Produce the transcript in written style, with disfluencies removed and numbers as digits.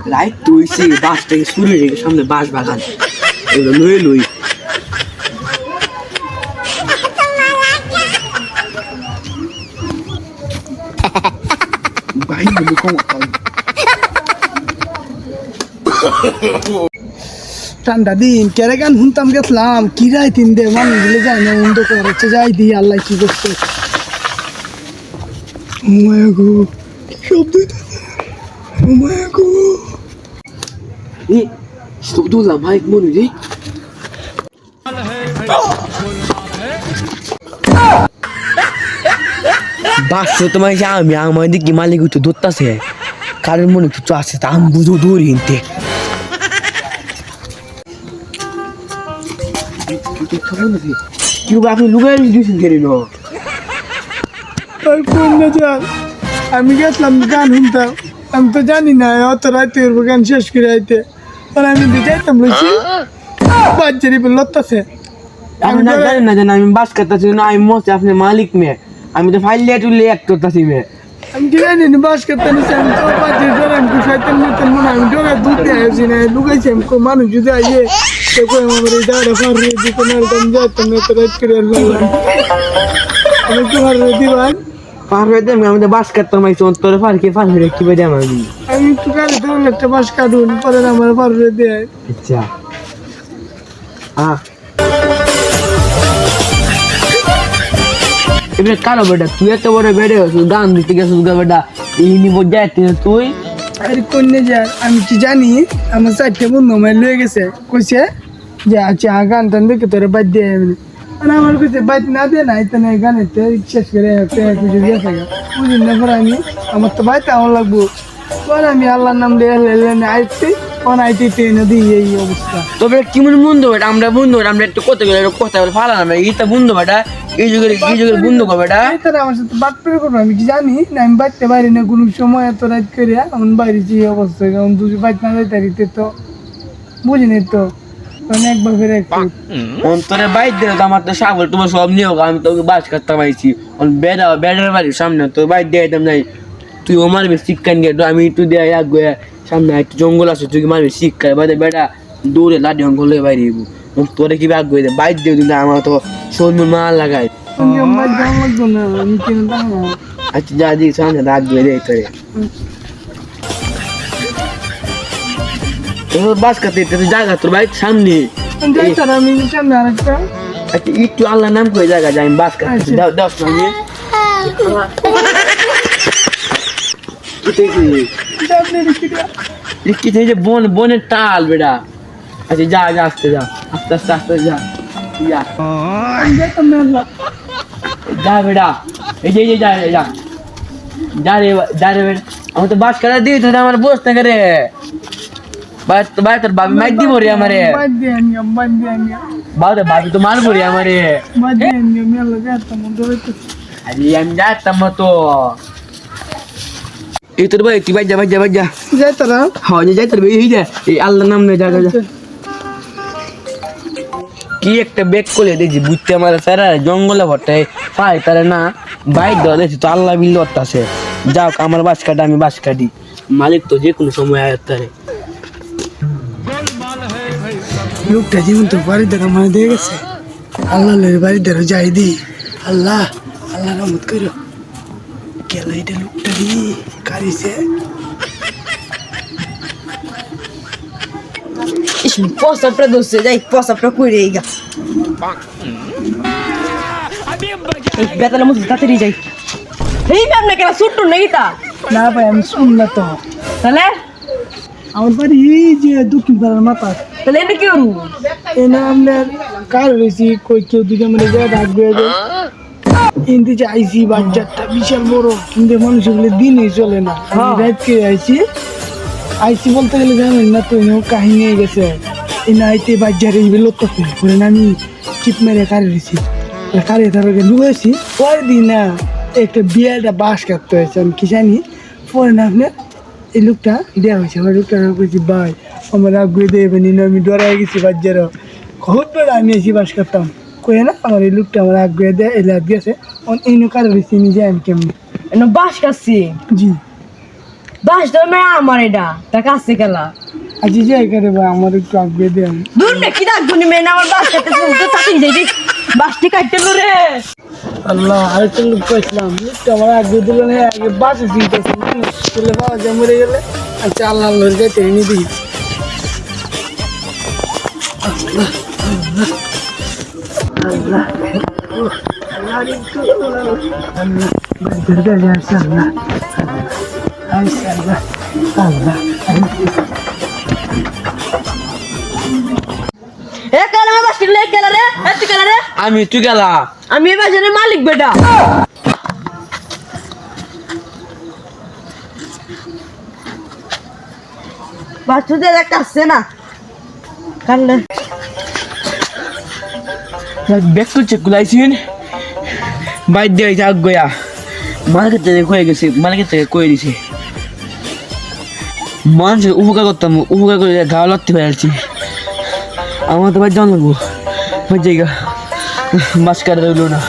Light তুইছি বাসটাকে শুরু রেখে সামনে বাস বাগান এগুলো লই লই ভাই বলি কম ঠান্ডা দিন কেরে গান শুনতাম গেছিলাম কি রায় তিন দে মানুষ বলে যায় না অন্ধ করে যাই দি আল্লাহ কি করছে গো শব্দ গো Stop মাইক মনে রে বাসো তোমার আমি আমার দিকে মালিক একটু ধরতেছে কারণ মনে কিছু আছে তা আমি বুঝো দৌড়ি হিনতে কি আপনি লুকাই দিয়েছেন কেন আমি গেছিলাম গান শুনতাম আমি তো জানি না অত রাতে গান শেষ করে আইতে আমি যাইতাম লইছি বাচ্চারি লড়তেছে আমি না জানি না জানি আমি বাস করতেছি না আমি মস্ত আপনি মালিক মেয়ে আমি তো ফাইল লিয়ে টুলে এক করতেছি মেয়ে আমি কি জানি না বাস করতে নিছি আমি তো বাচ্চারি ধরে আমি শয়তান মতন মনে আমি ডোরা দুধ দিয়ে আসি না লুকাইছি আমি মানুষ যদি আইয়ে সে কই আমার এই দাঁড়া ফার রে দিতে না আমি যাইতাম না তো রাত করে আমি তো ফার রে দিবান পার হয়ে দেবে আমি তো বাস করতাম আইছি তোর ফার হয়ে কি বেদে আমার আমি একটু গাড়ি ধরুন একটা বাস কাটুন পরে আমার ফার রে দেয় আচ্ছা এবারে কালো বেটা তুই এত বড় বেড়ে গান দিতে গেছিস বেটা এই নিব যাইতে তুই আরে কোন যা আমি কি জানি আমার চারটে বন্ধু আমার লয়ে গেছে কইছে যে আচ্ছা গান টান দেখে তোর বাদ দিয়ে মানে আমার কাছে বাদ না দিয়ে না এটা গানে শেষ করে কিছু গেছে বুঝলি না পরে আমি আমার তো বাইতে আমার লাগবো পরে আমি আল্লাহর নাম লিয়ে আইতে আইতে ট্রেনে দিই এই অবস্থা তবে কি মনে বন্ধু বেটা আমরা বন্ধু আমরা একটু কথা গেলে কথা বলে ফালা না এইটা বন্ধু বেটা এই যুগের বন্ধু গো বেটা আমার সাথে বাদ পেরে করবো আমি কি জানি না আমি বাড়তে পারি না কোনো সময় এত রাত করে এমন বাইরে যে অবস্থা কারণ দুজন বাইক না যাইতে তো বুঝিনি তো একবার ফেরে অন্তরে বাইক দিলে তো আমার তো সাগর তোমার সব নিয়োগ আমি তোকে বাস করতাম আইছি বেড়ার বাড়ির সামনে তোর বাইক দিয়ে যেতাম নাই তুই ও মারবি শিক্ষা নিয়ে আমি একটু দিয়ে এক সামনে একটু জঙ্গল আছে তুই মারবি শিক্ষা বাদে বেড়া দৌড়ে লাঠি অঙ্গল হয়ে বাইরে তোরে কি আগ দিয়ে বাইক দিয়ে দিলে আমার তো শরীর মাল লাগাই আচ্ছা যা দিই সামনে রাগ দিয়ে দেয় তোরে বাস করতে তুই জায়গা তোর বাইক সামনে আমি সামনে আরেকটা আচ্ছা একটু আল্লাহ নাম করে জায়গা যাই আমি বাস করতেছি দশ মিনিট বনের টাল বেটা আচ্ছা যা আস্তে যা আস্তে যা যা বেটা এই যে যা যা রে বেটা আমি তো বাস করা দিই তাহলে আমার বস না করে তোর বাবি মাইক দিব রে আমারে বাবি তো মারবো রে আমারে আরে আমি যাইতাম তো এই তোর ভাই তুই যা যাই তারা হ্যাঁ যাই তোর এই যা এই আল্লাহর নাম নে যা কি একটা ব্যাগ করে দেখছি বুঝতে আমার সারা জঙ্গলে ভরটায় পাই তারা না বাইক দেওয়া দেখছি তো আল্লাহ বিল আছে যাও আমার বাস কাটা আমি বাস কাটি মালিক তো যে কোনো সময় আয়ত্তারে লোকটা জীবন তো বাড়ি দেখা মানে দিয়ে গেছে আল্লাহ বাড়ি দেখা যাই দি আল্লাহ রহমত করো গেল এটা লোকটা দি কারিছে Posso pra você, daí posso procurei. Beta la música te dice. Hey, me amne kena suttu nahi ta. না ভাই আমি শুনলা তো Tale? আমার বাড়ি এই যে দক্ষিণ পাড়ার মাথা Tale ne kyo ru? এই না আপনার কার রয়েছি কই কেউ দুটো মানে যা ডাকবে ইন্দি যে আইসি বাজারটা বিশাল বড় কিন্তু মানুষগুলো দিনই চলে না আমি রাত কে আইসি বলতে গেলে জানেন না তো কাহিনী হয়ে গেছে এই না আইতে বাজারে লড়তেছে করে আমি চিপ মেরে কারে রয়েছি কারে তারপরে লুয়েছি পরে দিন না একটা বিয়েটা বাস কাটতে হয়েছে আমি কি জানি পরে না আপনার এই লোকটা দেওয়া হয়েছে আমার লোকটা বলছি ভাই আমার আগুয়ে দেবেন আমি ডরাই গেছি বাজারও খুব বড় আমি এসি বাস কাটতাম কয়ে না আমার এই লোকটা আমার আগুয়ে দেয় এই লাগ গেছে এই কারে রয়েছি নিজে আমি কেমনি No baixo assim. জি বাস ধর্মে আমার এটা তা কাছে গেলা আজ যে এখানে ভাই আমার একটু আগে দেন দূর না কি রাখবো নি মেয়ে আমার বাস কাটতে তো তাকিন যাই রে বাসটি কাটতে লো রে আল্লাহ আরেকটা লোক পাইছিলাম লোকটা আমার আগে দিল না আগে বাসে চিন্তাছি চলে পাওয়া যায় মরে গেলে আচ্ছা আল্লাহ আল্লাহর যাইতে এনে দিই এ কেন আমার বাসটি লে গেলা রে এত গেলা রে আমি তুই গেলা আমি এই বাজারের মালিক বেটা বাচ্চাদের একটা আসছে না কানলে ব্যাগ করছে কুলাইছিন বাইর দিয়ে যাক গয়া মালিকের থেকে হয়ে গেছে মালিকের থেকে কয়ে দিছে মানুষের উপকার করতাম উপকার করে ঘাও লাগতে পেরেছি আমার তো ভাই জানবো জায়গা মাছ কাটা রইল না